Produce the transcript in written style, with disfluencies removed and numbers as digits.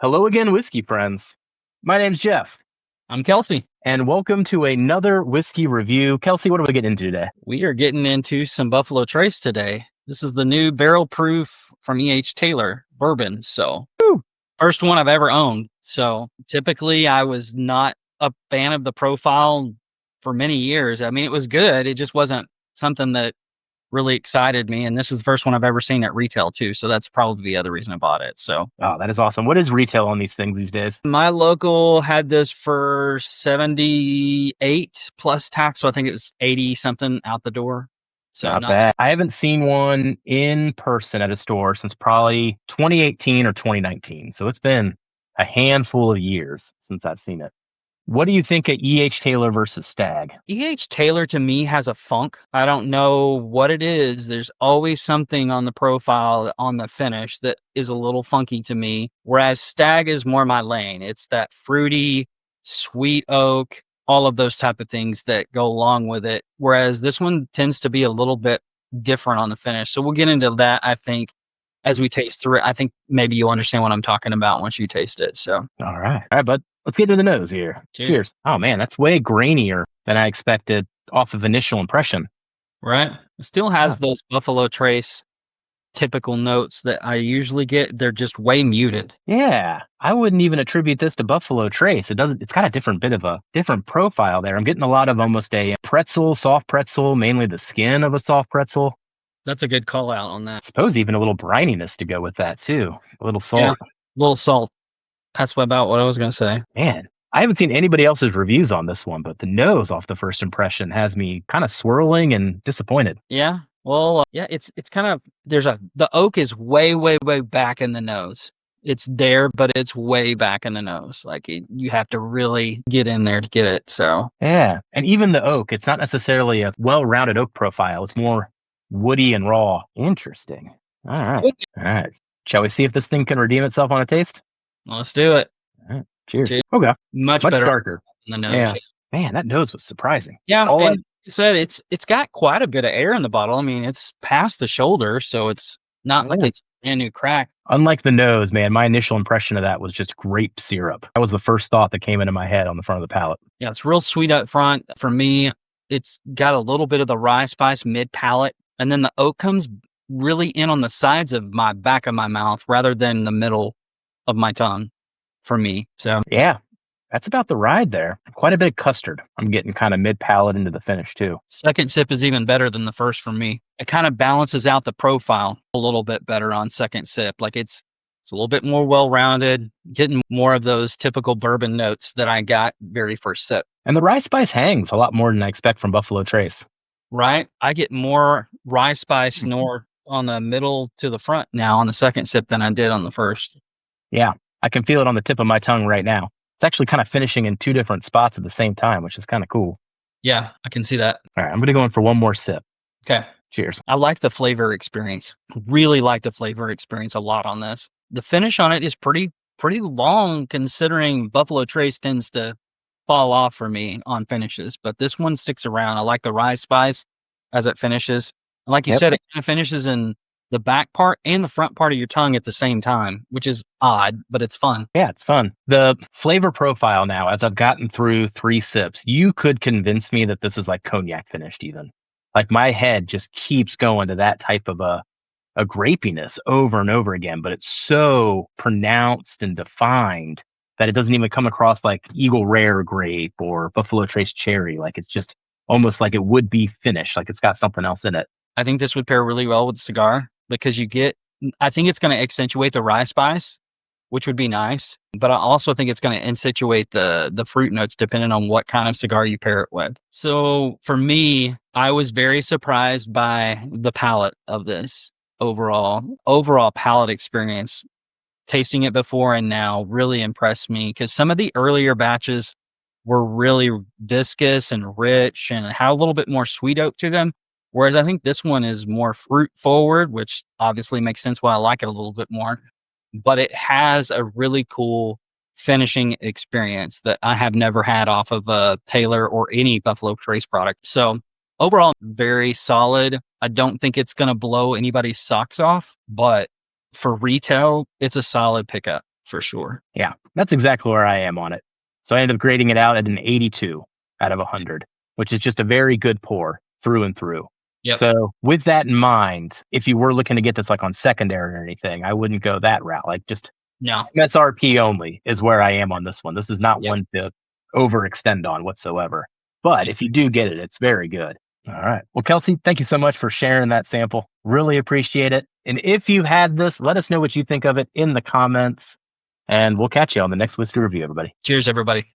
Hello again, whiskey friends. My name's Jeff, I'm Kelsey. and welcome to another whiskey review. Kelsey, what are we getting into today? We are getting into some Buffalo Trace today. This is the new barrel proof from Taylor Bourbon. So, Woo. first one I've ever owned. So, typically, I was not a fan of the profile for many years. I mean, it was good. It just wasn't something that really excited me. And this is the first one I've ever seen at retail, too. So, that's probably the other reason I bought it. So, Oh, that is awesome. What is retail on these things these days? my local had this for 78 plus tax. So, I think it was 80 something out the door. So Not not bad. I haven't seen one in person at a store since probably 2018 or 2019. So it's been a handful of years since I've seen it. What do you think of E.H. Taylor versus Stag? E.H. Taylor to me has a funk. I don't know what it is. There's always something on the profile, on the finish that is a little funky to me. Whereas Stag is more my lane. It's that fruity, sweet oak, all of those type of things that go along with it. Whereas this one tends to be a little bit different on the finish. So we'll get into that, I think, as we taste through it. I think maybe you'll understand what I'm talking about once you taste it. So, All right, bud. Let's get to the nose here. cheers. Cheers. Oh, man, that's way grainier than I expected off of initial impression. Right? It still has those Buffalo Trace typical notes that I usually get. They're just way muted. Yeah, I wouldn't even attribute this to Buffalo Trace. It's got a different bit of a different profile there. I'm getting a lot of almost a pretzel, soft pretzel, mainly the skin of a soft pretzel. That's a good call out on that. I suppose even a little brininess to go with that too. A little Yeah, salt. a little salt. That's about what I was going to say. Man, I haven't seen anybody else's reviews on this one, but the nose off the first impression has me kind of swirling and disappointed. Yeah. Well, yeah, it's kind of, the oak is way, way, way back in the nose. It's there, but it's way back in the nose. Like you have to really get in there to get it. So, Yeah, and even the oak, it's not necessarily a well-rounded oak profile. It's more woody and raw. Interesting. All right. All right. Shall we see if this thing can redeem itself on a taste? let's do it. All right. Cheers. Cheers. Okay. Much Much better darker. in the nose. Yeah. Man, that nose was surprising. Yeah, All and you said it's got quite a bit of air in the bottle. I mean, it's past the shoulder, so it's not like it's a brand new crack. Unlike the nose, man, my initial impression of that was just grape syrup. That was the first thought that came into my head on the front of the palate. Yeah, it's real sweet up front. For me, it's got a little bit of the rye spice mid palate, and then the oak comes really in on the sides of my back of my mouth rather than the middle of my tongue for me. So Yeah, that's about the ride there. Quite a bit of custard. I'm getting kind of mid palate into the finish too. second sip is even better than the first for me. It kind of balances out the profile a little bit better on second sip. Like it's a little bit more well-rounded, getting more of those typical bourbon notes that I got very first sip. And the rye spice hangs a lot more than I expect from Buffalo Trace. Right? I get more rye spice nor on the middle to the front now on the second sip than I did on the first. Yeah, I can feel it on the tip of my tongue right now. It's actually kind of finishing in two different spots at the same time, which is kind of cool. Yeah, I can see that. All right, I'm going to go in for one more sip. Okay. Cheers. I like the flavor experience. Really like the flavor experience a lot on this. The finish on it is pretty long considering Buffalo Trace tends to fall off for me on finishes, but this one sticks around. I like the rye spice as it finishes. And like you said, it kind of finishes in the back part and the front part of your tongue at the same time, which is odd, but it's fun. Yeah, it's fun. The flavor profile now, as I've gotten through 3 sips, you could convince me that this is like cognac finished even. Like my head just keeps going to that type of a grapiness over and over again, but it's so pronounced and defined that it doesn't even come across like Eagle Rare grape or Buffalo Trace cherry. Like it's just almost like it would be finished, like it's got something else in it. I think this would pair really well with cigar because I think it's going to accentuate the rye spice, which would be nice. But I also think it's going to accentuate the fruit notes depending on what kind of cigar you pair it with. So for me, I was very surprised by the palate of this overall palate experience. Tasting it before and now really impressed me because some of the earlier batches were really viscous and rich and had a little bit more sweet oak to them. Whereas I think this one is more fruit forward, which obviously makes sense why I like it a little bit more. But it has a really cool finishing experience that I have never had off of a Taylor or any Buffalo Trace product. So overall, very solid. I don't think it's going to blow anybody's socks off, but for retail, it's a solid pickup. for sure. Yeah, that's exactly where I am on it. So I ended up grading it out at an 82 out of 100, which is just a very good pour through and through. Yep. So with that in mind, if you were looking to get this like on secondary or anything, I wouldn't go that route. Like just No. MSRP only is where I am on this one. This is not Yep. one to overextend on whatsoever. But if you do get it, it's very good. All right. Well, Kelsey, thank you so much for sharing that sample. Really appreciate it. And if you had this, let us know what you think of it in the comments. And we'll catch you on the next whiskey review, everybody. Cheers, everybody.